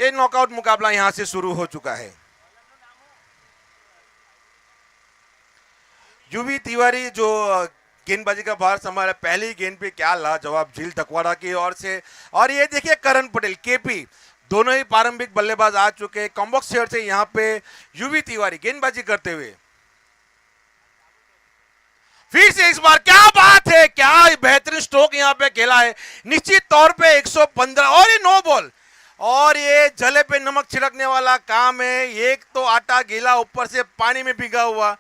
ये नॉकआउट मुकाबला यहां से शुरू हो चुका है। युवी तिवारी जो गेंदबाजी का भार संभाला, पहली गेंद पे क्या लाजवाब झील तकवाड़ा की ओर से। और ये देखिए करण पटेल, केपी, दोनों ही प्रारंभिक बल्लेबाज आ चुके। कॉम्बॉक्स शहर से यहां पे युवी तिवारी गेंदबाजी करते हुए फिर से इस बार, क्या बात है, क्या बेहतरीन स्ट्रोक यहां पे खेला है। निश्चित तौर पे 115 और ये नो बॉल। और ये जले पे नमक छिड़कने वाला काम है। एक तो आटा गीला, ऊपर से पानी में भीगा हुआ।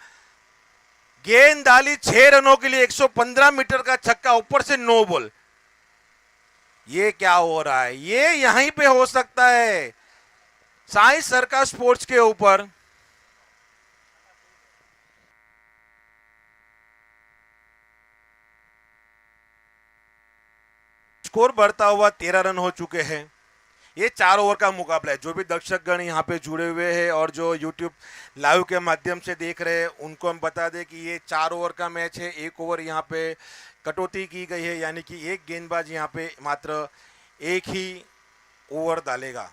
गेंद डाली 6 रनों के लिए, 115 मीटर का छक्का, ऊपर से नो बॉल। ये क्या हो रहा है? ये यहीं पे हो सकता है साई सरकार स्पोर्ट्स के ऊपर। स्कोर बढ़ता हुआ 13 रन हो चुके हैं। ये 4 ओवर का मुकाबला है। जो भी दर्शकगण यहाँ पे जुड़े हुए हैं और जो यूट्यूब लाइव के माध्यम से देख रहे हैं, उनको हम बता दें कि ये 4 ओवर का मैच है। 1 ओवर यहाँ पे कटौती की गई है, यानी कि एक गेंदबाज यहाँ पे मात्र एक ही ओवर डालेगा।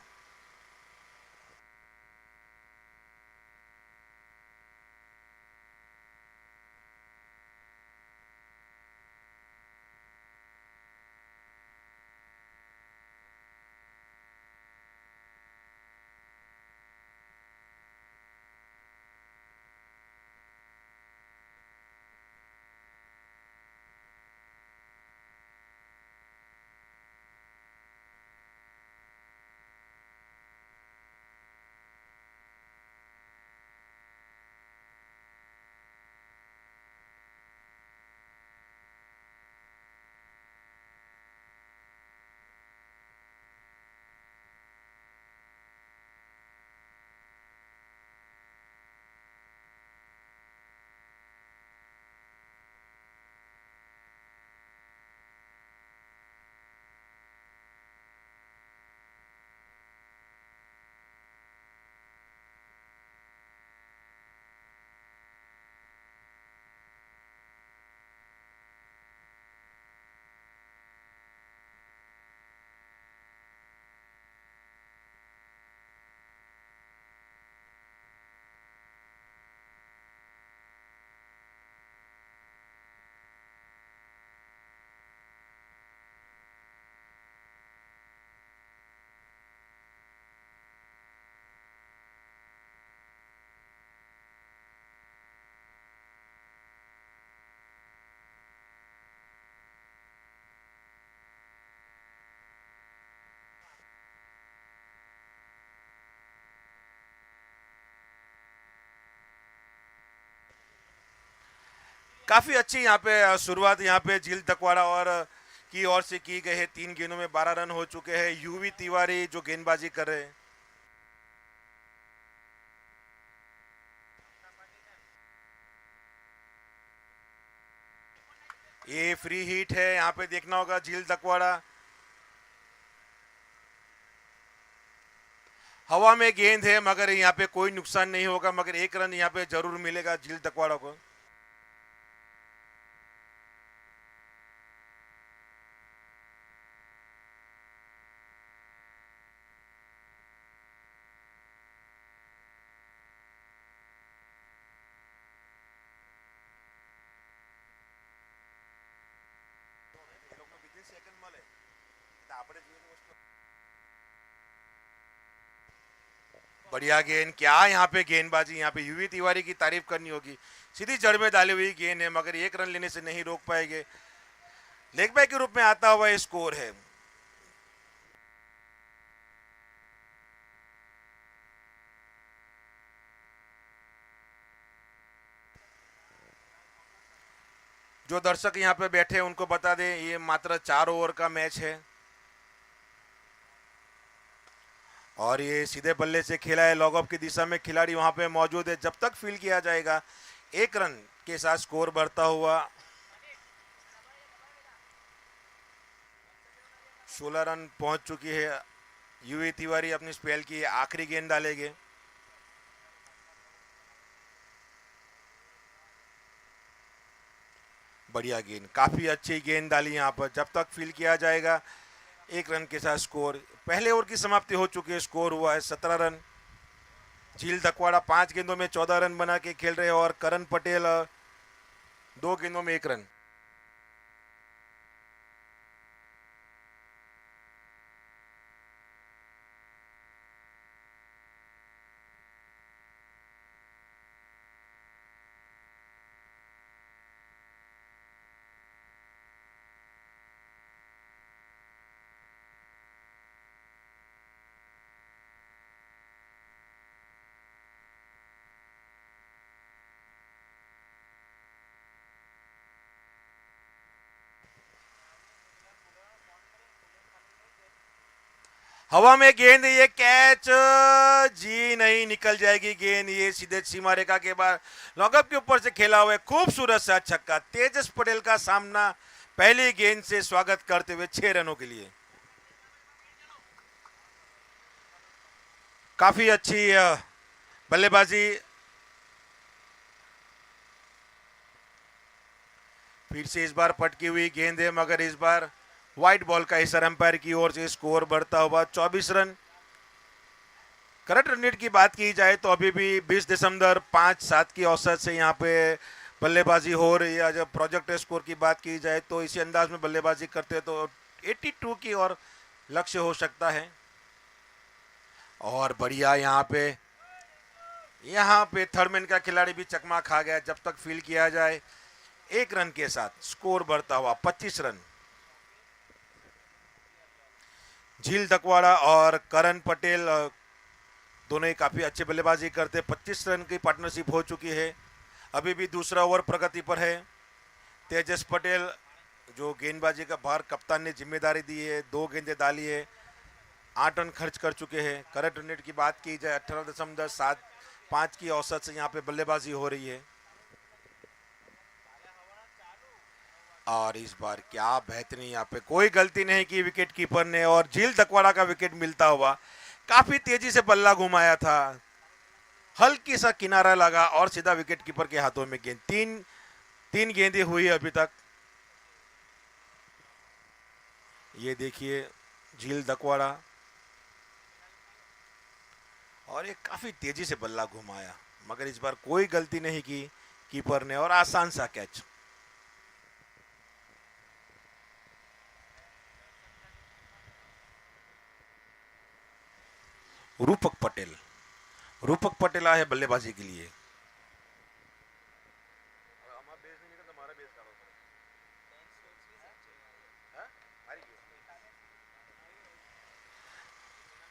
काफी अच्छी यहाँ पे शुरुआत यहाँ पे झील तकवाड़ा और की ओर से की गई है। 3 गेंदों में 12 रन हो चुके हैं। यूवी तिवारी जो गेंदबाजी कर रहे हैं, ये फ्री हिट है। यहाँ पे देखना होगा झील तकवाड़ा, हवा में गेंद है मगर यहाँ पे कोई नुकसान नहीं होगा, मगर 1 रन यहाँ पे जरूर मिलेगा झील तकवाड़ा को। बढ़िया गेंद, क्या यहाँ पे गेंदबाजी, यहाँ पे यूवी तिवारी की तारीफ करनी होगी। सीधी जड़ में डाली हुई गेंद है, मगर 1 रन लेने से नहीं रोक पाएंगे। लेग बाय के रूप में आता हुआ स्कोर है। जो दर्शक यहाँ पे बैठे हैं उनको बता दें, ये मात्र 4 ओवर का मैच है और ये सीधे बल्ले से खेला है। लॉग ऑफ की दिशा में खिलाड़ी वहां पे मौजूद है। जब तक फील किया जाएगा, 1 रन के साथ स्कोर बढ़ता हुआ। 16 रन पहुंच चुकी है। यूवी तिवारी अपनी स्पेल की आखिरी गेंद डालेंगे। बढ़िया गेंद, काफी अच्छी गेंद डाली यहाँ पर। जब तक फील किया जाएगा एक रन के साथ स्कोर। पहले ओवर की समाप्ति हो चुकी है, स्कोर हुआ है 17 रन। झील धकवाड़ा 5 गेंदों में 14 रन बना के खेल रहे हैं और करण पटेल 2 गेंदों में 1 रन। हवा में गेंद, ये कैच जी नहीं, निकल जाएगी गेंद। ये सीधे सीमा रेखा के बाद लॉकअप के ऊपर से खेला हुआ है, खूबसूरत सा छक्का। तेजस पटेल का सामना पहली गेंद से स्वागत करते हुए 6 रनों के लिए। काफी अच्छी बल्लेबाजी। फिर से इस बार पटकी हुई गेंद है, मगर इस बार व्हाइट बॉल का इशारा अंपायर की ओर से। स्कोर बढ़ता हुआ 24 रन। करंट रन रेट की बात की जाए तो अभी भी 20.57 की औसत से यहाँ पे बल्लेबाजी हो रही है। जब प्रोजेक्ट स्कोर की बात की जाए तो इसी अंदाज में बल्लेबाजी करते हैं तो 82 की और लक्ष्य हो सकता है। और बढ़िया यहाँ पे थर्डमैन का खिलाड़ी भी चकमा खा गया। जब तक फील किया जाए, 1 रन के साथ स्कोर बढ़ता हुआ 25 रन। झील धकवाड़ा और करण पटेल दोनों ही काफी अच्छे बल्लेबाजी करते। 25 रन की पार्टनरशिप हो चुकी है। अभी भी दूसरा ओवर प्रगति पर है। तेजस पटेल, जो गेंदबाजी का भार कप्तान ने जिम्मेदारी दी है, 2 गेंदें डाली है, 8 रन खर्च कर चुके हैं। करंट रन रेट की बात की जाए 18.75 की औसत से यहाँ पे बल्लेबाजी हो रही है। और इस बार क्या बेहतरीन, यहाँ पे कोई गलती नहीं की विकेट कीपर ने और झील धकवाड़ा का विकेट मिलता हुआ। काफी तेजी से बल्ला घुमाया था, हल्की सा किनारा लगा और सीधा विकेट कीपर के हाथों में गेंद। तीन गेंदें हुई अभी तक। ये देखिए झील धकवाड़ा, और ये काफी तेजी से बल्ला घुमाया, मगर इस बार कोई गलती नहीं की कीपर ने और आसान सा कैच। रूपक पटेल आए बल्लेबाजी के लिए।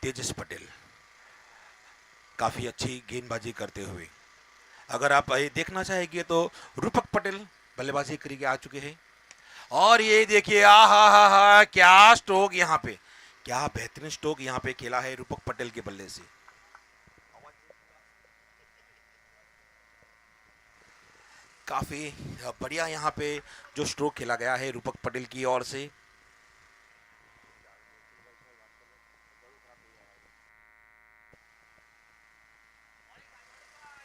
तेजस पटेल काफी अच्छी गेंदबाजी करते हुए, अगर आप ये देखना चाहेंगे तो रूपक पटेल बल्लेबाजी करके आ चुके हैं। और ये देखिए, आ हा क्या स्ट्रोक यहाँ पे, क्या बेहतरीन स्ट्रोक यहाँ पे खेला है रूपक पटेल के बल्ले से। काफी बढ़िया यहाँ पे जो स्ट्रोक खेला गया है रूपक पटेल की ओर से।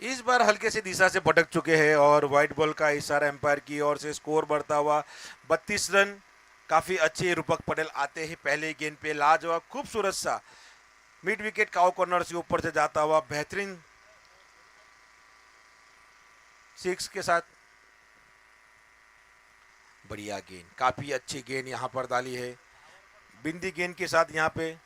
इस बार हल्के से दिशा से भटक चुके हैं और व्हाइट बॉल का इशारा एम्पायर की ओर से। स्कोर बढ़ता हुआ 32 रन। काफी अच्छे रूपक पटेल आते हैं पहले गेंद पे, लाजवाब खूबसूरत सा मिड विकेट काउ कॉर्नर से ऊपर से जाता हुआ बेहतरीन 6 के साथ। बढ़िया गेंद, काफी अच्छी गेंद यहाँ पर डाली है बिंदी गेंद के साथ यहाँ पे।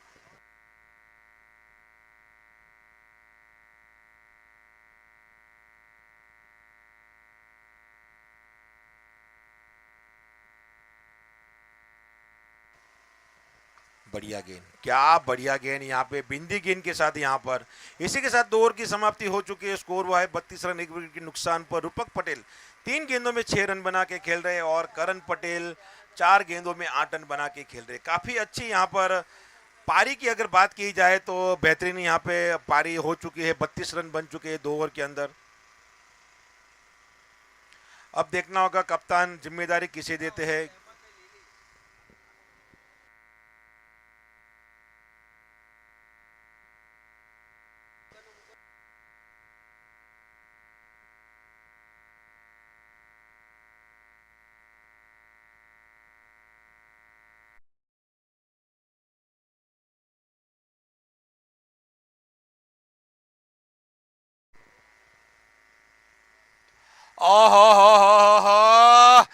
बढ़िया गेंद, क्या बढ़िया गेंद यहाँ पे बिंदी गेंद के साथ यहाँ पर। इसी के साथ 2 ओवर की समाप्ति हो चुकी है। स्कोर हुआ है 32 रन, 1 विकेट के नुकसान पर। रूपक पटेल 3 गेंदों में 6 रन बना के खेल रहे हैं और करण पटेल 4 गेंदों में 8 रन बना के खेल रहे हैं। काफी अच्छी यहाँ पर पारी की अगर बात की जाए तो बेहतरीन यहाँ पे पारी हो चुकी है। 32 रन बन चुके हैं 2 ओवर के अंदर। अब देखना होगा कप्तान जिम्मेदारी किसे देते हैं। ओहो हो,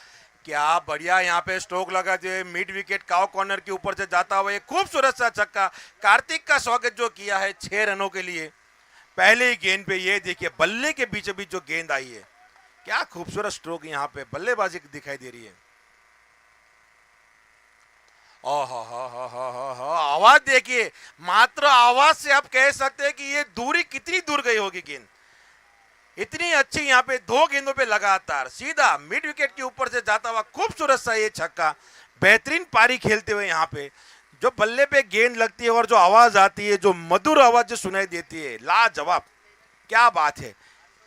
क्या बढ़िया यहाँ पे स्ट्रोक लगा जो मिड विकेट काउ कॉर्नर के ऊपर से जाता हुआ एक खूबसूरत सा छक्का। कार्तिक का स्वागत जो किया है 6 रनों के लिए पहले ही गेंद पे। ये देखिए बल्ले के बीचों बीच जो गेंद आई है, क्या खूबसूरत स्ट्रोक यहाँ पे बल्लेबाजी दिखाई दे रही है। ओहो हो, आवाज देखिए, मात्र आवाज से आप कह सकते हैं कि ये दूरी कितनी दूर गई होगी गेंद। इतनी अच्छी यहाँ पे 2 गेंदों पे लगातार सीधा मिड विकेट के ऊपर से जाता हुआ खूबसूरत सा ये छक्का। बेहतरीन पारी खेलते हुए यहाँ पे जो बल्ले पे गेंद लगती है और जो आवाज आती है, जो मधुर आवाज जो सुनाई देती है, लाजवाब। क्या बात है,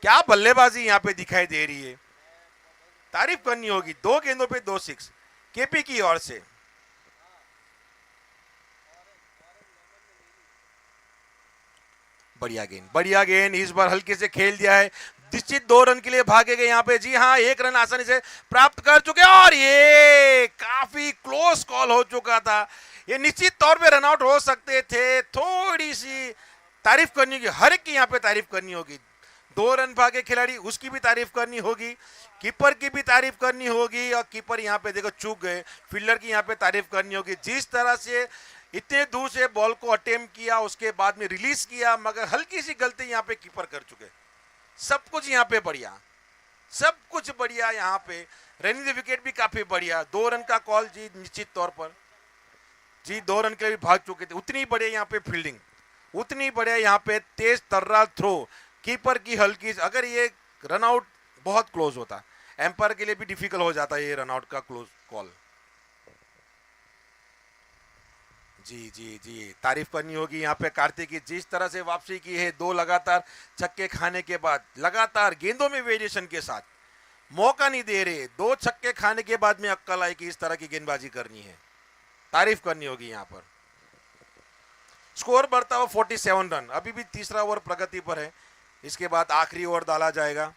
क्या बल्लेबाजी यहाँ पे दिखाई दे रही है, तारीफ करनी होगी। 2 गेंदों पे 2 6 केपी की ओर से। बढ़िया गेंद इस बार हल्के से खेल दिया है। निश्चित 2 रन के लिए भागेंगे यहाँ पे। जी हाँ, 1 रन आसानी से प्राप्त कर चुके और ये काफी क्लोज कॉल हो चुका था। ये निश्चित तौर पे रनआउट हो सकते थे। थोड़ी सी तारीफ करनी होगी, हर एक की यहाँ पे तारीफ करनी होगी। 2 रन भागे खिलाड़ी, उसकी भी तारीफ करनी होगी, कीपर की भी तारीफ करनी होगी। और कीपर यहाँ पे देखो चूक गए, फील्डर की यहाँ पे तारीफ करनी होगी। जिस तरह से इतने दूर से बॉल को अटेम्प्ट किया, उसके बाद में रिलीज किया, मगर हल्की सी गलती यहाँ पे कीपर कर चुके। सब कुछ यहाँ पे बढ़िया, सब कुछ बढ़िया यहाँ पे। रनिंग द विकेट भी काफी बढ़िया। 2 रन का कॉल जी, निश्चित तौर पर जी 2 रन के लिए भी भाग चुके थे। उतनी बढ़िया यहाँ पे फील्डिंग, उतनी बढ़िया यहाँ पे तेज तर्रार थ्रो, कीपर की हल्की। अगर ये रनआउट बहुत क्लोज होता, एम्पायर के लिए भी डिफिकल्ट हो जाता है ये रनआउट का क्लोज कॉल। जी जी जी, तारीफ करनी होगी यहाँ पे कार्तिक की, जिस तरह से वापसी की है 2 लगातार छक्के खाने के बाद, लगातार गेंदों में वेरिएशन के साथ मौका नहीं दे रहे। 2 छक्के खाने के बाद में अक्कल आई कि इस तरह की गेंदबाजी करनी है, तारीफ करनी होगी यहाँ पर। स्कोर बढ़ता हुआ 47 रन, अभी भी तीसरा ओवर प्रगति पर है। इसके बाद आखिरी ओवर डाला जाएगा।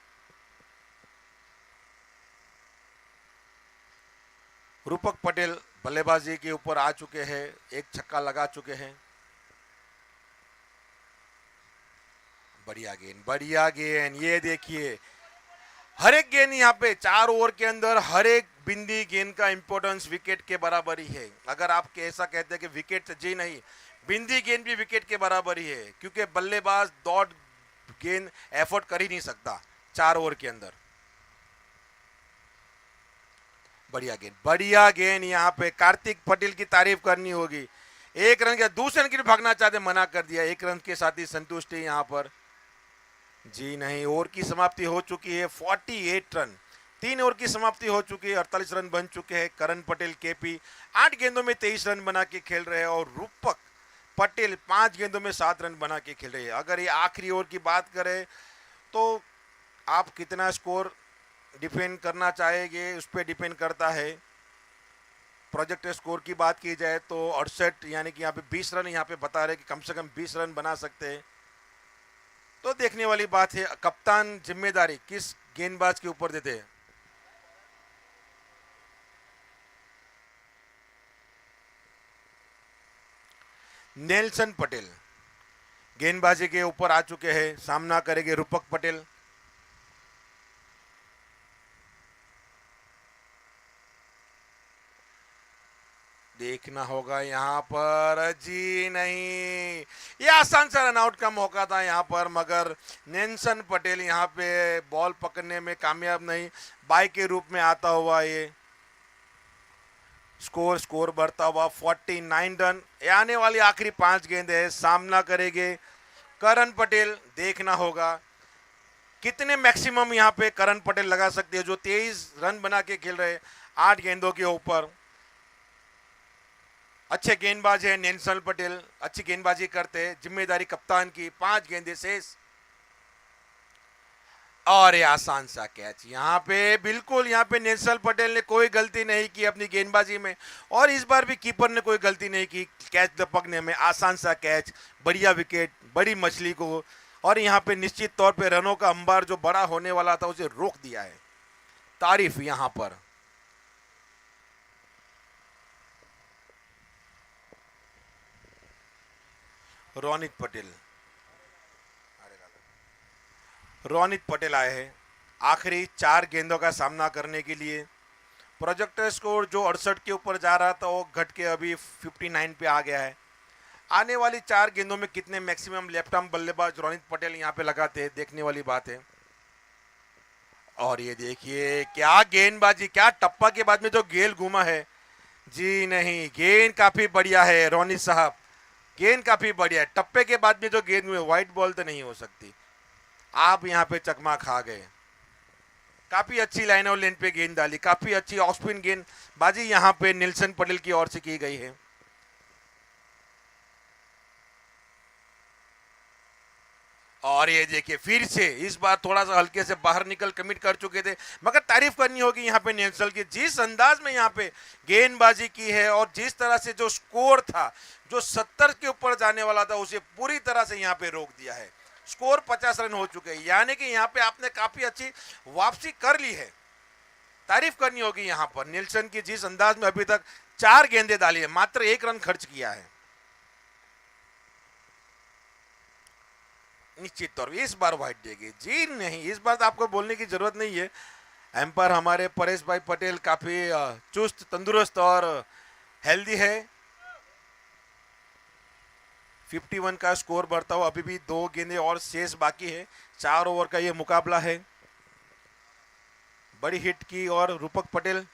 रूपक पटेल बल्लेबाजी के ऊपर आ चुके हैं, एक छक्का लगा चुके हैं। बढ़िया गेंद, बढ़िया गेंद। ये देखिए हर एक गेंद यहाँ पे 4 ओवर के अंदर हर एक बिंदी गेंद का इंपॉर्टेंस विकेट के बराबर ही है। अगर आप ऐसा कहते हैं कि विकेट जी नहीं, बिंदी गेंद भी विकेट के बराबर ही है, क्योंकि बल्लेबाज डॉट गेंद एफर्ट कर ही नहीं सकता 4 ओवर के अंदर। बढ़िया गेंद, बढ़िया गेंद। यहाँ पे कार्तिक पटेल की तारीफ करनी होगी। 1 रन के, दूसरे रन के लिए भागना चाहते, मना कर दिया। 1 रन के साथ ही संतुष्ट है यहाँ पर। जी नहीं, ओवर की समाप्ति हो चुकी है। 48 रन, 3 ओवर की समाप्ति हो चुकी है। 48 रन बन चुके हैं। करण पटेल केपी 8 गेंदों में 23 रन बना के खेल रहे हैं और रूपक पटेल 5 गेंदों में 7 रन बना के खेल रहे हैं। अगर ये आखिरी ओवर की बात करें तो आप कितना स्कोर डिफेंड करना चाहेंगे उस पर डिपेंड करता है। प्रोजेक्ट स्कोर की बात की जाए तो 68, यानी कि यहाँ पे 20 रन यहाँ पे बता रहे कि कम से कम 20 रन बना सकते हैं। तो देखने वाली बात है कप्तान जिम्मेदारी किस गेंदबाज के ऊपर देते हैं। नेल्सन पटेल गेंदबाजी के ऊपर आ चुके हैं, सामना करेंगे रूपक पटेल। देखना होगा यहाँ पर। जी नहीं, ये आसान सा रनआउट का मौका था यहाँ पर, मगर नेल्सन पटेल यहाँ पे बॉल पकड़ने में कामयाब नहीं। बाई के रूप में आता हुआ ये स्कोर बढ़ता हुआ 49 रन। ये आने वाली आखिरी 5 गेंद है, सामना करेंगे करण पटेल। देखना होगा कितने मैक्सिमम यहाँ पे करण पटेल लगा सकते हैं, जो 23 रन बना के खेल रहे 8 गेंदों के ऊपर। अच्छे गेंदबाज है नेल्सन पटेल, अच्छी गेंदबाजी करते हैं, जिम्मेदारी कप्तान की। 5 गेंदें शेष और ये आसान सा कैच। यहाँ पे बिल्कुल यहाँ पे नेल्सन पटेल ने कोई गलती नहीं की अपनी गेंदबाजी में, और इस बार भी कीपर ने कोई गलती नहीं की कैच दपकने में। आसान सा कैच, बढ़िया विकेट, बड़ी मछली को, और यहाँ पे निश्चित तौर पे रनों का अंबार जो बड़ा होने वाला था उसे रोक दिया है। तारीफ यहाँ पर। रोनित पटेल, रोनित पटेल आए हैं आखिरी 4 गेंदों का सामना करने के लिए। प्रोजेक्टर स्कोर जो 68 के ऊपर जा रहा था वो घट के अभी 59 पे आ गया है। आने वाली 4 गेंदों में कितने मैक्सिमम लेफ्ट आर्म बल्लेबाज रोनित पटेल यहाँ पे लगाते हैं, देखने वाली बात है। और ये देखिए क्या गेंदबाजी, क्या टप्पा के बाद में जो गेंद घूमा है। जी नहीं, गेंद काफी बढ़िया है रोनित साहब, गेंद काफी बढ़िया है। टप्पे के बाद में जो गेंद में व्हाइट बॉल तो नहीं हो सकती। आप यहाँ पे चकमा खा गए। काफी अच्छी लाइन और लेन पे गेंद डाली, काफी अच्छी ऑफ स्पिन गेंद बाजी यहाँ पे निल्सन पटेल की ओर से की गई है। और ये देखिए फिर से इस बार थोड़ा सा हल्के से बाहर निकल कमिट कर चुके थे, मगर तारीफ करनी होगी यहाँ पे नेल्सन की, जिस अंदाज में यहाँ पे गेंदबाजी की है और जिस तरह से जो स्कोर था, जो 70 के ऊपर जाने वाला था, उसे पूरी तरह से यहाँ पे रोक दिया है। स्कोर 50 रन हो चुके हैं, यानी कि यहाँ पे आपने काफी अच्छी वापसी कर ली है। तारीफ करनी होगी यहाँ पर नेल्सन की, जिस अंदाज में अभी तक 4 गेंदें डाली है, मात्र 1 रन खर्च किया है। निश्चित तौर पर इस बार व्हाइट देगी। जी नहीं, इस बार तो आपको बोलने की जरूरत नहीं है। एम्पायर हमारे परेश भाई पटेल काफी चुस्त तंदुरुस्त और हेल्दी है। 51 का स्कोर बढ़ता हुआ, अभी भी 2 गेंदें और शेष बाकी है। 4 ओवर का ये मुकाबला है। बड़ी हिट की और रूपक पटेल,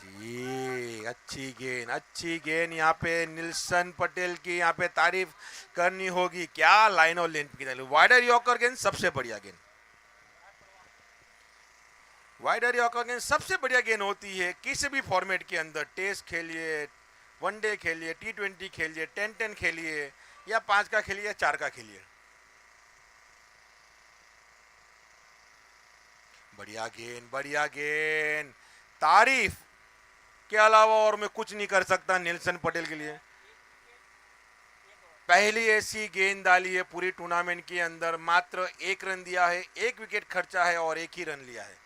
जी अच्छी गेंद यहाँ पे निल्सन पटेल की यहाँ पे तारीफ करनी होगी। क्या लाइन और लेंथ की डाली, वाइडर यॉर्कर गेंद सबसे बढ़िया गेंद। वाइडर यॉर्कर गेंद सबसे बढ़िया गेंद होती है किसी भी फॉर्मेट के अंदर। टेस्ट खेलिए, वनडे खेलिए, T20 खेलिए, 10-10 खेलिए, या 5 का खेलिए या 4 का खेलिए। बढ़िया गेंद, बढ़िया गेंद, तारीफ के अलावा और मैं कुछ नहीं कर सकता निल्सन पटेल के लिए। पहली ऐसी गेंद डाली है पूरी टूर्नामेंट के अंदर, मात्र 1 रन दिया है, 1 विकेट खर्चा है और 1 ही रन लिया है।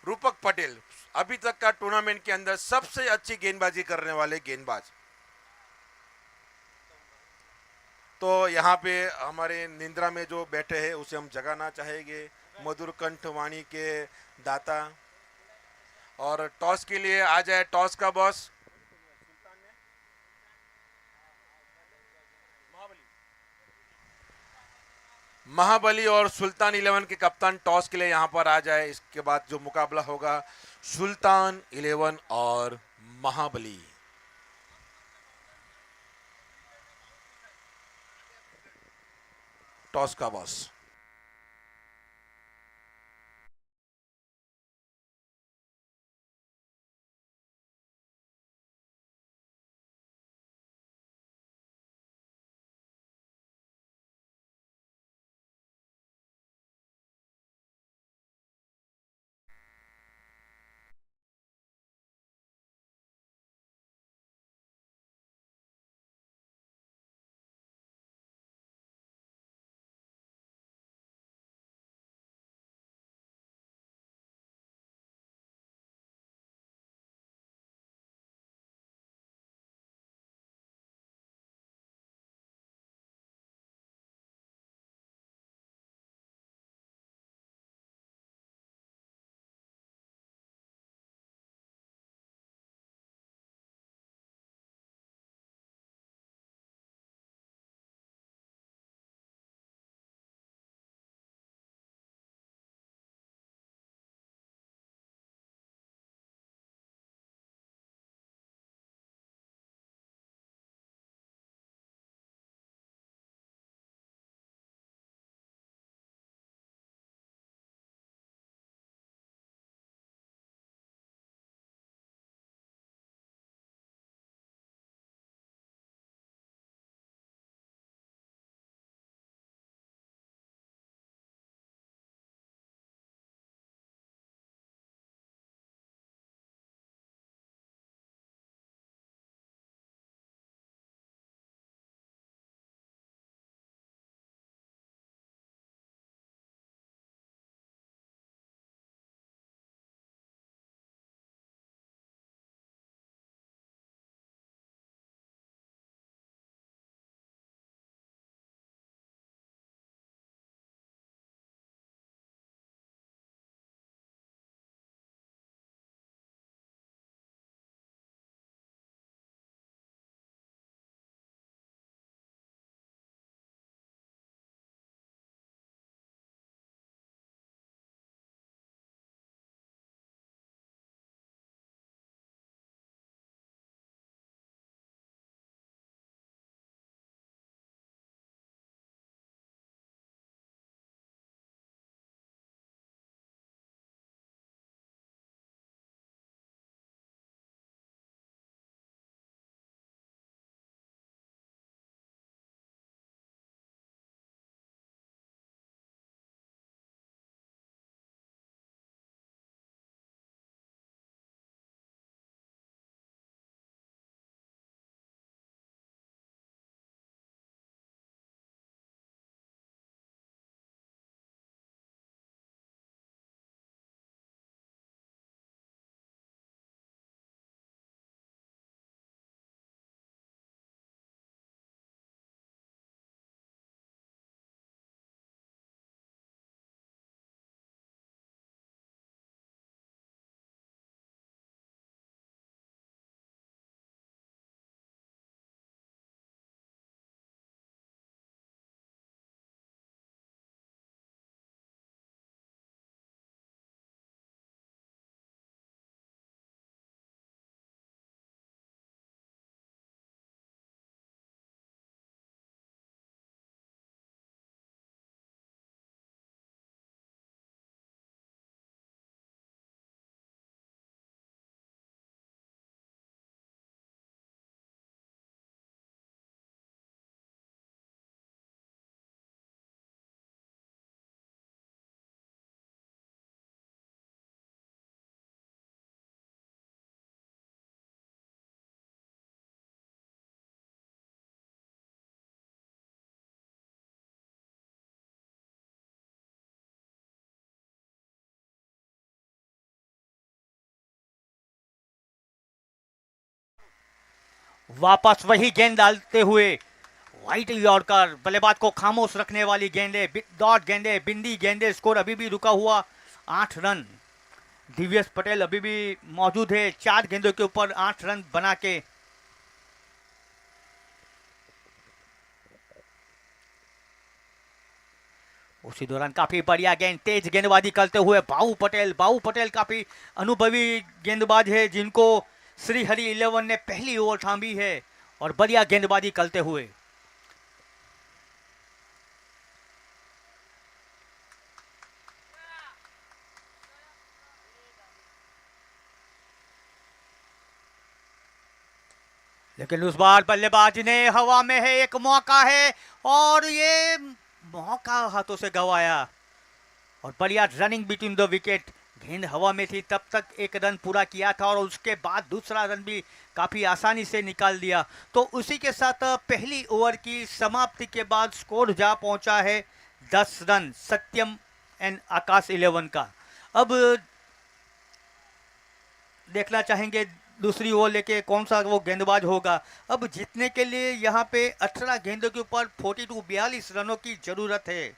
रूपक पटेल अभी तक का टूर्नामेंट के अंदर सबसे अच्छी गेंदबाजी करने वाले गेंदबाज। तो यहाँ पे हमारे निंद्रा में जो बैठे हैं उसे हम जगाना चाहेंगे, मधुर कंठ वाणी के दाता। और टॉस के लिए आ जाए टॉस का बॉस। महाबली और सुल्तान 11 के कप्तान टॉस के लिए यहां पर आ जाए। इसके बाद जो मुकाबला होगा सुल्तान 11 और महाबली। टॉस का बॉस। वापस वही गेंद डालते हुए वाइट यॉर्कर, बल्लेबाज को खामोश रखने वाली गेंदे, डॉट गेंदे, बिंदी गेंदे। स्कोर अभी भी रुका हुआ 8 रन। दिव्यस पटेल अभी भी मौजूद है 4 गेंदों के ऊपर 8 रन बना के। उसी दौरान काफी बढ़िया गेंद, तेज गेंदबाजी करते हुए बाऊ पटेल काफी अनुभवी गेंदबाज है जिनको श्रीहरि 11 ने पहली ओवर थामी है और बढ़िया गेंदबाजी करते हुए। लेकिन उस बार बल्लेबाज ने हवा में है, एक मौका है और ये मौका हाथों से गंवाया और बढ़िया रनिंग बिटवीन द विकेट। गेंद हवा में थी तब तक एक रन पूरा किया था और उसके बाद दूसरा रन भी काफी आसानी से निकाल दिया। तो उसी के साथ पहली ओवर की समाप्ति के बाद स्कोर जा पहुंचा है 10 रन सत्यम एंड आकाश 11 का। अब देखना चाहेंगे दूसरी ओवर लेके कौन सा वो गेंदबाज होगा। अब जीतने के लिए यहाँ पे 18 गेंदों के ऊपर 42 रनों की जरूरत है।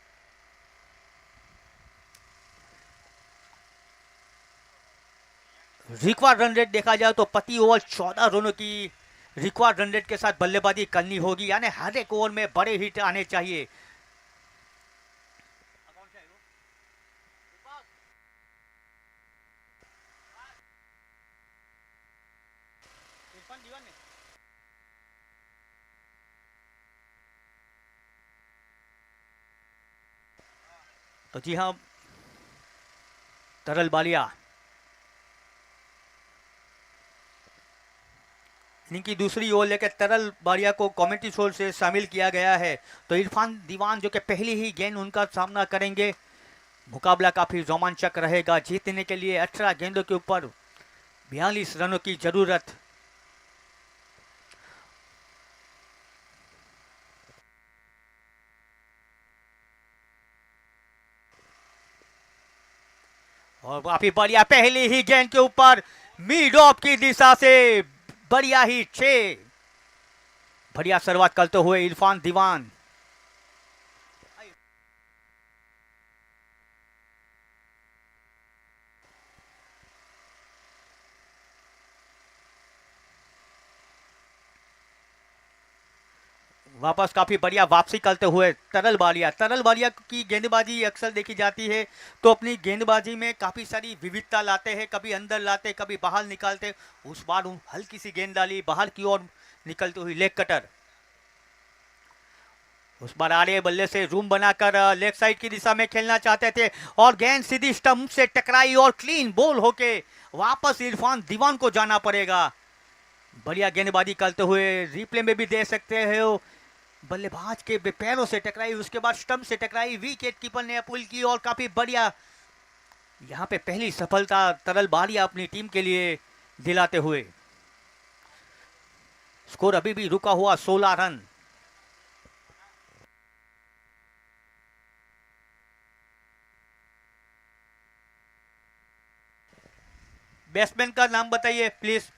रिक्वायर्ड रन रेट देखा जाए तो प्रति ओवर 14 रनों की रिक्वायर्ड रन रेट के साथ बल्लेबाजी करनी होगी, यानी हर एक ओवर में बड़े हिट आने चाहिए। तो जी हाँ, तरल बालिया इनकी दूसरी ओवर लेकर तरल बालिया को कमेंट्री शो से शामिल किया गया है। तो इरफान दीवान जो कि पहली ही गेंद उनका सामना करेंगे। मुकाबला काफी रोमांचक रहेगा। जीतने के लिए 18 गेंदों के ऊपर 42 रनों की जरूरत। और काफी बढ़िया पहली ही गेंद के ऊपर मिड ऑफ की दिशा से बढ़िया ही 6। बढ़िया शुरुआत करते हुए इरफान दीवान। वापस काफी बढ़िया वापसी करते हुए तरल बालिया की गेंदबाजी अक्सर देखी जाती है तो अपनी गेंदबाजी में काफी सारी विविधता लाते हैं, कभी अंदर लाते कभी बाहर निकालते। उस बार हल्की सी गेंद डाली बाहर की ओर निकलती हुई लेग कटर। उस बार आड़े बल्ले से रूम बनाकर लेग साइड की दिशा में खेलना चाहते थे और गेंद सीधी स्टंप से टकराई और क्लीन बॉल होके वापस इरफान दीवान को जाना पड़ेगा। बढ़िया गेंदबाजी करते हुए रिप्ले में भी दे सकते हो। बल्लेबाज के पैरों से टकराई, उसके बाद स्टंप से टकराई, विकेट कीपर ने अपील की और काफी बढ़िया यहां पे पहली सफलता तरल बालिया अपनी टीम के लिए दिलाते हुए। स्कोर अभी भी रुका हुआ 16 रन। बैट्समैन का नाम बताइए प्लीज।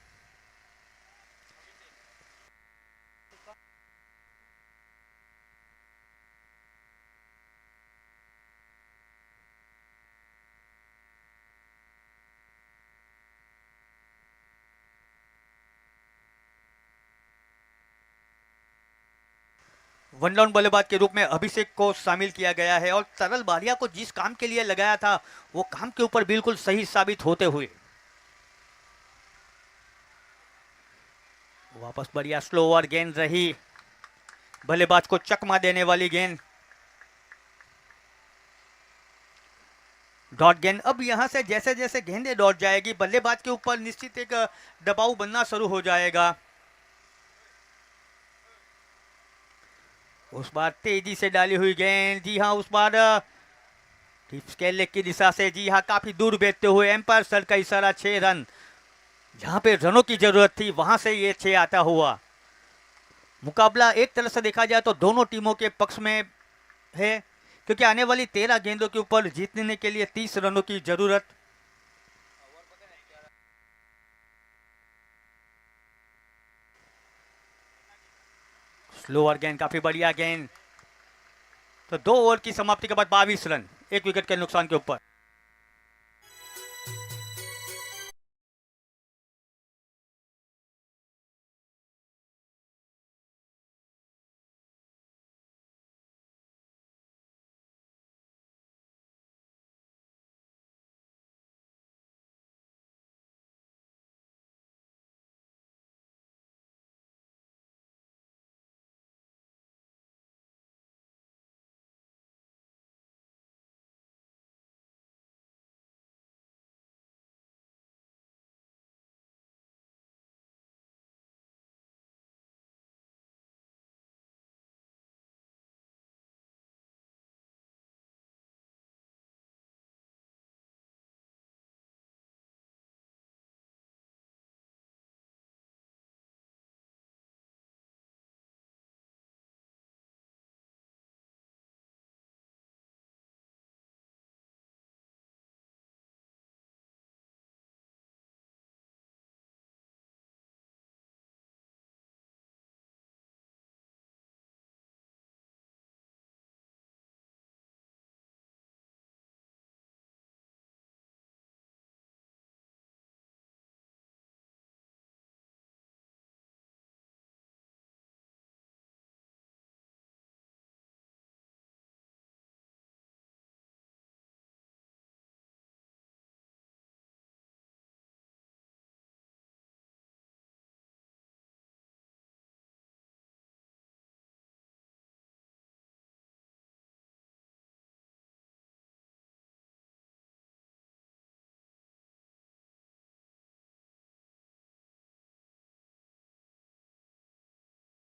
वन डाउन बल्लेबाज के रूप में अभिषेक को शामिल किया गया है और तरल बालिया को जिस काम के लिए लगाया था वो काम के ऊपर बिल्कुल सही साबित होते हुए वापस बढ़िया स्लो ओवर गेंद रही, बल्लेबाज को चकमा देने वाली गेंद, डॉट गेंद। अब यहां से जैसे जैसे गेंदें डॉट जाएगी बल्लेबाज के ऊपर निश्चित एक दबाव बनना शुरू हो जाएगा। उस बार तेजी से डाली हुई गेंद, जी हाँ उस बार टिप्स के लेग की दिशा से, जी हाँ काफी दूर भेजते हुए एम्पायर सर का इशारा 6 रन। जहां पे रनों की जरूरत थी वहां से ये 6 आता हुआ। मुकाबला एक तरह से देखा जाए तो दोनों टीमों के पक्ष में है क्योंकि आने वाली 13 गेंदों के ऊपर जीतने के लिए 30 रनों की जरूरत। स्लोअर गेंद, काफी बढ़िया गेंद। तो 2 ओवर की समाप्ति के बाद 22 रन, 1 विकेट के नुकसान के ऊपर।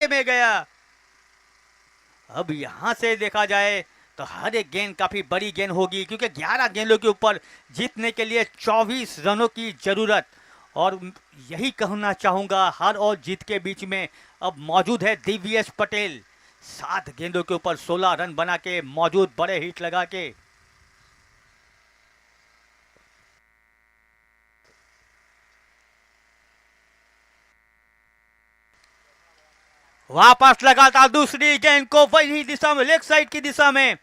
में गया। अब यहां से देखा जाए तो हर एक गेंद काफी बड़ी गेंद होगी, क्योंकि 11 गेंदों के ऊपर जीतने के लिए 24 रनों की जरूरत। और यही कहना चाहूंगा, हार और जीत के बीच में अब मौजूद है दिव्येश पटेल। 7 गेंदों के ऊपर 16 रन बना के मौजूद, बड़े हिट लगा के। वापस लगातार दूसरी गेंद को वही दिशा में, लेग साइड की दिशा में।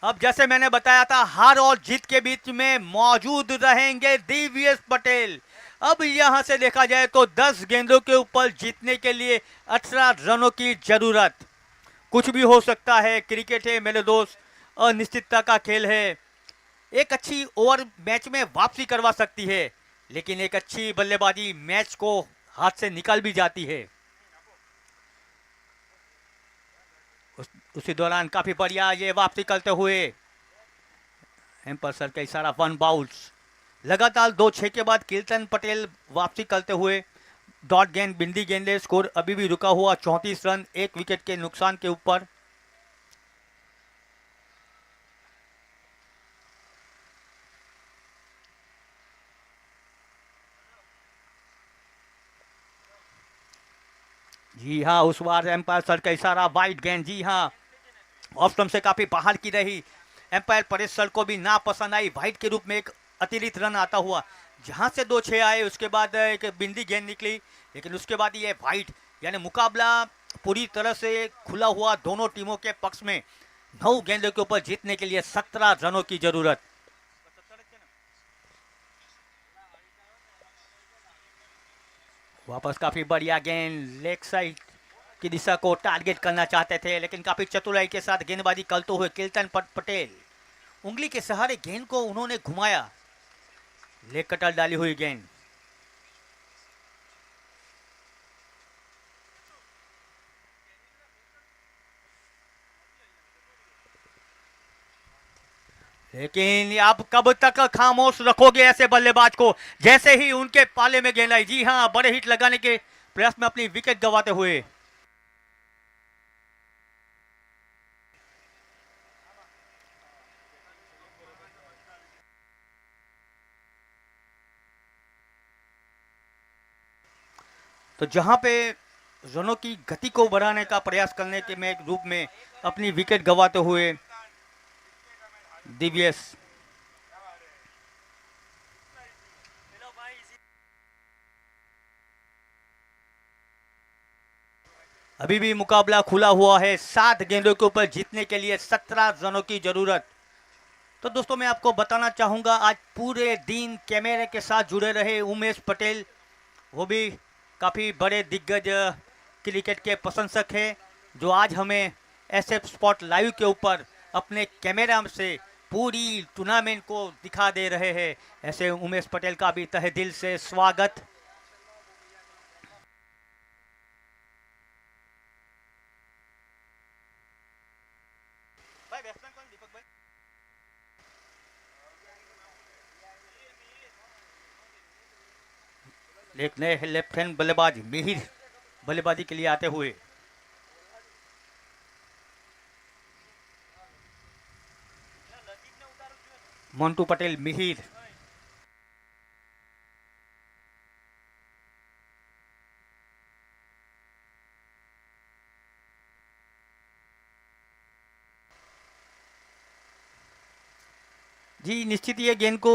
अब जैसे मैंने बताया था, हार और जीत के बीच में मौजूद रहेंगे दिव्येश पटेल। अब यहां से देखा जाए तो 10 गेंदों के ऊपर जीतने के लिए 18 रनों की जरूरत। कुछ भी हो सकता है, क्रिकेट है मेरे दोस्त, अनिश्चितता का खेल है। एक अच्छी ओवर मैच में वापसी करवा सकती है, लेकिन एक अच्छी बल्लेबाजी मैच को हाथ से निकाल भी जाती है। उसी दौरान काफी बढ़िया ये वापसी करते हुए एम्पायर सर का इशारा, 1 बाउंस। लगातार 2 6 के बाद कीर्तन पटेल वापसी करते हुए डॉट गेंद, बिंदी गेंदे, स्कोर अभी भी रुका हुआ 34 रन, 1 विकेट के नुकसान के ऊपर। जी हाँ, उस बार एम्पायर सर का इशारा, वाइड गेंद। जी हाँ, ऑफ स्टंप से काफी बाहर की रही। एम्पायर परेश सर को भी ना पसंद आई, वाइड के रूप में एक अतिरिक्त रन आता हुआ। जहां से 2 6 आए, उसके बाद एक बिंदी गेंद निकली, लेकिन उसके बाद ये वाइड, यानी मुकाबला पूरी तरह से खुला हुआ दोनों टीमों के पक्ष में। 9 गेंदों के ऊपर जीतने के लिए 17 रनों की जरूरत। वापस काफी बढ़िया गेंद, लेग साइड की दिशा को टारगेट करना चाहते थे, लेकिन काफी चतुराई के साथ गेंदबाजी करते हुए कीर्तन पटेल, उंगली के सहारे गेंद को उन्होंने घुमाया। लेग कटर डाली हुई गेंद। लेकिन आप कब तक खामोश रखोगे ऐसे बल्लेबाज को? जैसे ही उनके पाले में गेंद आई, जी हां, बड़े हिट लगाने के प्रयास में अपनी विकेट गंवाते हुए। तो जहां पे रनों की गति को बढ़ाने का प्रयास करने के में रूप में अपनी विकेट गंवाते हुए दिव्येश। अभी भी मुकाबला खुला हुआ है, 7 गेंदों के ऊपर जीतने के लिए 17 रनों की जरूरत। तो दोस्तों मैं आपको बताना चाहूंगा, आज पूरे दिन कैमरे के साथ जुड़े रहे उमेश पटेल, वो भी काफ़ी बड़े दिग्गज क्रिकेट के प्रशंसक हैं, जो आज हमें एसएफ स्पॉट लाइव के ऊपर अपने कैमरा से पूरी टूर्नामेंट को दिखा दे रहे हैं। ऐसे उमेश पटेल का भी तहे दिल से स्वागत। एक नए लेफ्ट हैंड बल्लेबाज मिहिर बल्लेबाजी के लिए आते हुए। मोंटू पटेल मिहिर। जी निश्चित ये गेंद को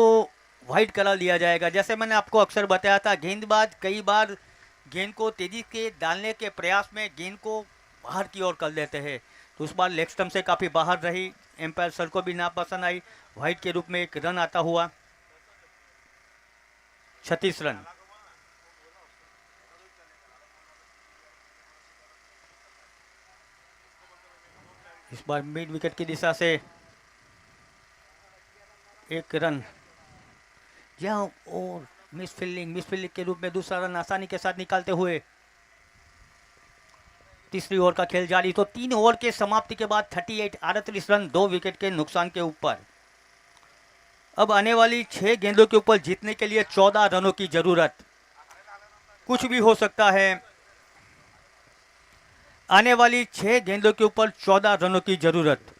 वाइड करा लिया जाएगा। जैसे मैंने आपको अक्सर बताया था, गेंदबाज कई बार गेंद को तेजी के डालने के प्रयास में गेंद को बाहर की ओर कर देते हैं, तो उस बार लेग स्टंप से काफ़ी बाहर रही, एम्पायर सर को भी नापसंद आई। वाइड के रूप में एक रन आता हुआ, 36 रन। इस बार मिड विकेट की दिशा से एक रन, जहाँ और मिस फील्डिंग के रूप में दूसरा रन आसानी के साथ निकालते हुए तीसरी ओवर का खेल जारी। तो 3 ओवर के समाप्ति के बाद 38 रन 2 विकेट के नुकसान के ऊपर। अब आने वाली 6 गेंदों के ऊपर जीतने के लिए 14 रनों की जरूरत। कुछ भी हो सकता है। आने वाली 6 गेंदों के ऊपर 14 रनों की जरूरत।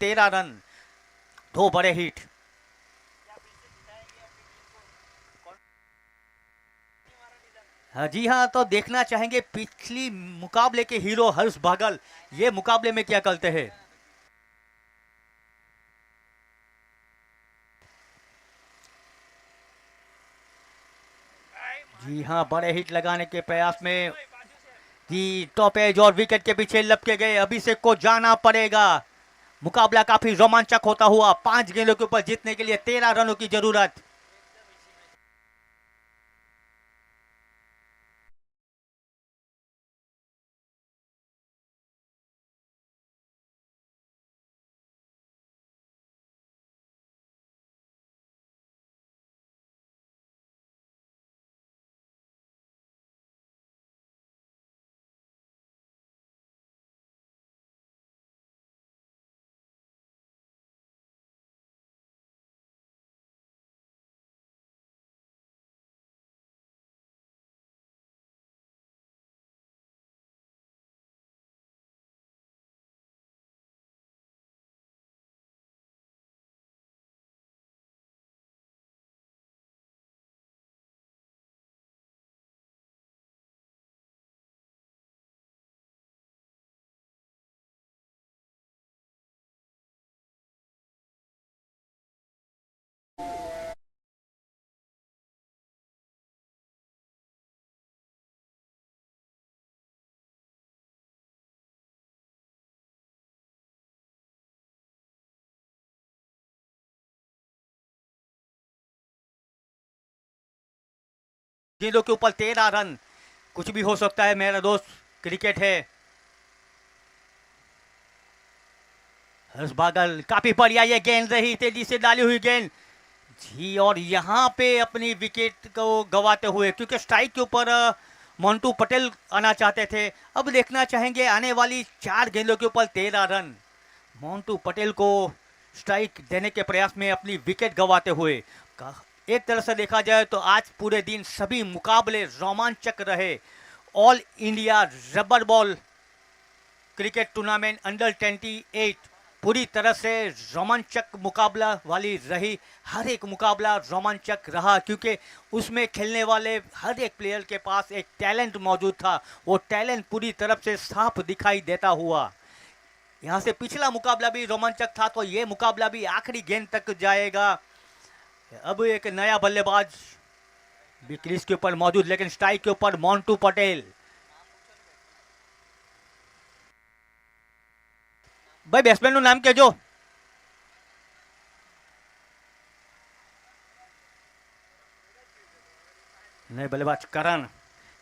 तेरह रन, 2 बड़े हिट। हाँ जी हाँ, तो देखना चाहेंगे पिछली मुकाबले के हीरो हर्ष भागल ये मुकाबले में क्या करते हैं। जी हाँ, बड़े हिट लगाने के प्रयास में जी टॉप एज और विकेट के पीछे लपके गए अभिषेक को जाना पड़ेगा। मुकाबला काफी रोमांचक होता हुआ, 5 गेंदों के ऊपर जीतने के लिए 13 रनों की जरूरत। गेंदों के ऊपर 13 रन। कुछ भी हो सकता है मेरा दोस्त, क्रिकेट है। हर्ष बागल, काफी बढ़िया ये गेंद रही, तेजी से डाली हुई गेंद जी, और यहाँ पे अपनी विकेट को गंवाते हुए, क्योंकि स्ट्राइक के ऊपर मोंटू पटेल आना चाहते थे। अब देखना चाहेंगे आने वाली 4 गेंदों के ऊपर 13 रन। मोंटू पटेल को स्ट्राइक देने के प्रयास में अपनी विकेट गंवाते हुए। एक तरह से देखा जाए तो आज पूरे दिन सभी मुकाबले रोमांचक रहे। All India rubber ball cricket tournament under 28 पूरी तरह से रोमांचक मुकाबला वाली रही। हर एक मुकाबला रोमांचक रहा, क्योंकि उसमें खेलने वाले हर एक प्लेयर के पास एक टैलेंट मौजूद था। वो टैलेंट पूरी तरफ से साफ दिखाई देता हुआ। यहाँ से पिछला मुकाबला भी रोमांचक था, तो ये मुकाबला भी आखिरी गेंद तक जाएगा। अब एक नया बल्लेबाज भी क्रीज के ऊपर मौजूद, लेकिन स्ट्राइक के ऊपर मोंटू पटेल। भाई बैट्समैन નું નામ કહેજો। नए बल्लेबाज करण।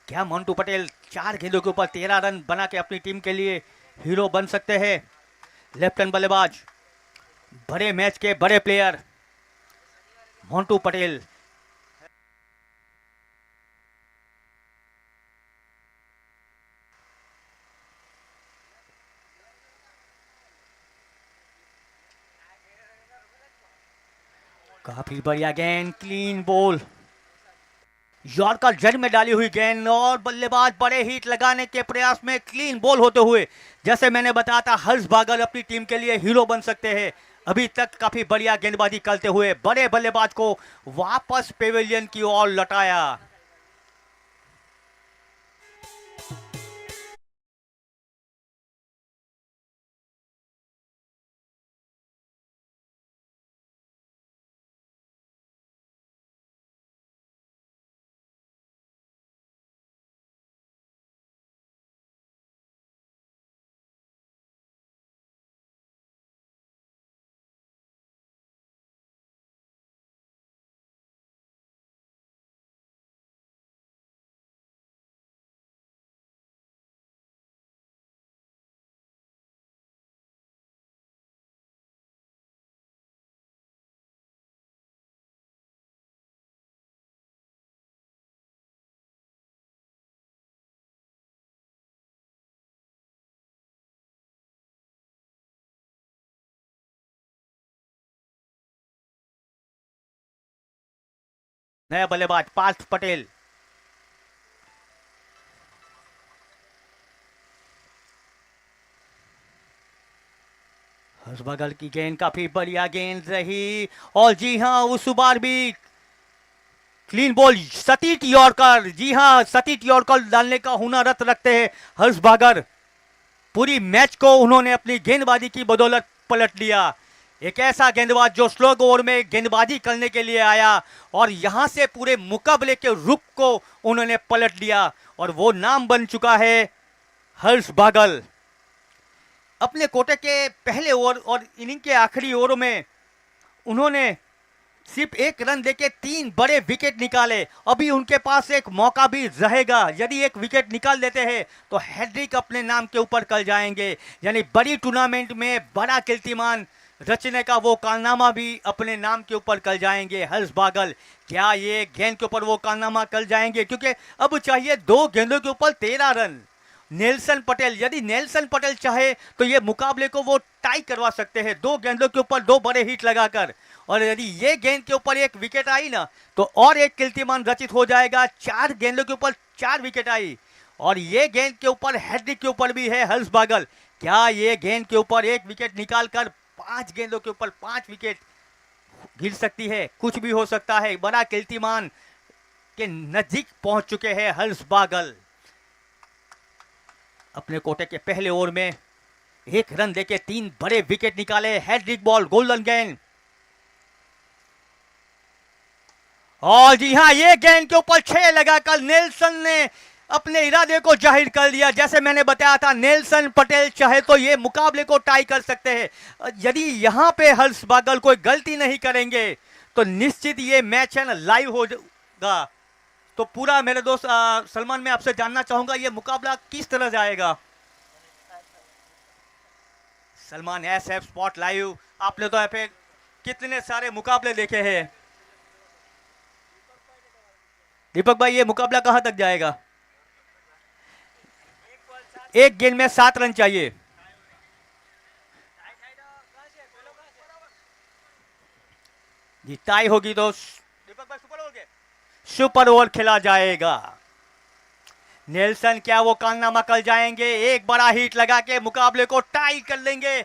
क्या मोंटू पटेल 4 गेंदों के ऊपर 13 रन बना के अपनी टीम के लिए हीरो बन सकते हैं? लेफ्ट हैंड बल्लेबाज, बड़े मैच के बड़े प्लेयर मोंटू पटेल। काफी बढ़िया गेंद, क्लीन बॉल, यॉर्कर जड़ में डाली हुई गेंद, और बल्लेबाज बड़े हिट लगाने के प्रयास में क्लीन बॉल होते हुए। जैसे मैंने बताया था, हर्ष बागल अपनी टीम के लिए हीरो बन सकते हैं। अभी तक काफी बढ़िया गेंदबाजी करते हुए बड़े बल्लेबाज को वापस पेविलियन की ओर लौटाया। नया बल्लेबाज पार्थ पटेल। हर्ष बागल की गेंद काफी बढ़िया गेंद रही, और जी हां उस बार भी क्लीन बॉल, सटीक यॉर्कर। जी हां, सटीक यॉर्कर डालने का हुनरत रखते हैं हर्ष बागल। पूरी मैच को उन्होंने अपनी गेंदबाजी की बदौलत पलट लिया। एक ऐसा गेंदबाज जो स्लो ओवर में गेंदबाजी करने के लिए आया, और यहां से पूरे मुकाबले के रुख को उन्होंने पलट लिया, और वो नाम बन चुका है हर्ष बागल। अपने कोटे के पहले ओवर और इनिंग के आखिरी ओवरों में उन्होंने सिर्फ 1 रन देके 3 बड़े विकेट निकाले। अभी उनके पास एक मौका भी रहेगा। यदि 1 विकेट निकाल देते हैं तो हैट्रिक अपने नाम के ऊपर कर जाएंगे, यानी बड़ी टूर्नामेंट में बड़ा कीर्तिमान रचने का वो कारनामा भी अपने नाम के ऊपर कर जाएंगे हर्ष बागल। क्या ये गेंद के ऊपर वो कारनामा कर जाएंगे? क्योंकि अब चाहिए 2 गेंदों के ऊपर 13 रन। नेल्सन पटेल, यदि नेल्सन पटेल चाहे तो ये मुकाबले को वो टाई करवा सकते हैं 2 गेंदों के ऊपर 2 बड़े हिट लगाकर। और यदि ये गेंद के ऊपर 1 विकेट आई ना, तो और एक कीर्तिमान रचित हो जाएगा। 4 गेंदों के ऊपर 4 विकेट आई, और ये गेंद के ऊपर हैट्रिक के ऊपर भी है हर्ष बागल। क्या ये गेंद के ऊपर 1 विकेट निकालकर 5 गेंदों के ऊपर 5 विकेट गिर सकती है? कुछ भी हो सकता है। बड़ा कीर्तिमान के नजदीक पहुंच चुके हैं हर्ष बागल। अपने कोटे के पहले ओवर में 1 रन देके 3 बड़े विकेट निकाले। हैट्रिक बॉल, गोल्डन गेंद, और जी हां ये गेंद के ऊपर 6 लगाकर नेल्सन ने अपने इरादे को जाहिर कर दिया। जैसे मैंने बताया था, नेल्सन पटेल चाहे तो ये मुकाबले को टाई कर सकते हैं। यदि यहां पे हर्ष बागल कोई गलती नहीं करेंगे तो निश्चित ये मैच है ना लाइव होगा। तो पूरा मेरे दोस्त सलमान, मैं आपसे जानना चाहूंगा ये मुकाबला किस तरह जाएगा। सलमान, SF स्पॉट लाइव, आपने तो यहाँ पे कितने सारे मुकाबले देखे हैं। दीपक भाई, ये मुकाबला कहां तक जाएगा? एक गेंद में 7 रन चाहिए। जी टाई होगी तो दीपक भाई सुपर ओवर खेला जाएगा। नेल्सन, क्या वो कारनामा कर जाएंगे? एक बड़ा हिट लगा के मुकाबले को टाई कर लेंगे।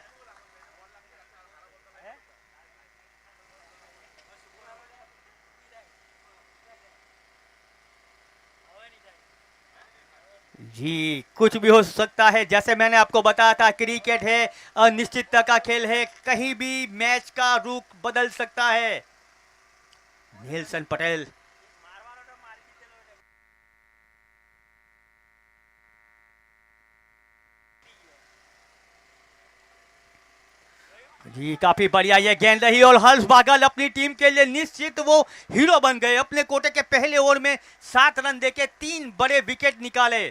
जी कुछ भी हो सकता है, जैसे मैंने आपको बताया था क्रिकेट है अनिश्चितता का खेल है, कहीं भी मैच का रुख बदल सकता है। नेल्सन पटेल, जी काफी बढ़िया ये गेंद रही और हर्ष बागल अपनी टीम के लिए निश्चित वो हीरो बन गए। अपने कोटे के पहले ओवर में 7 रन देके 3 बड़े विकेट निकाले।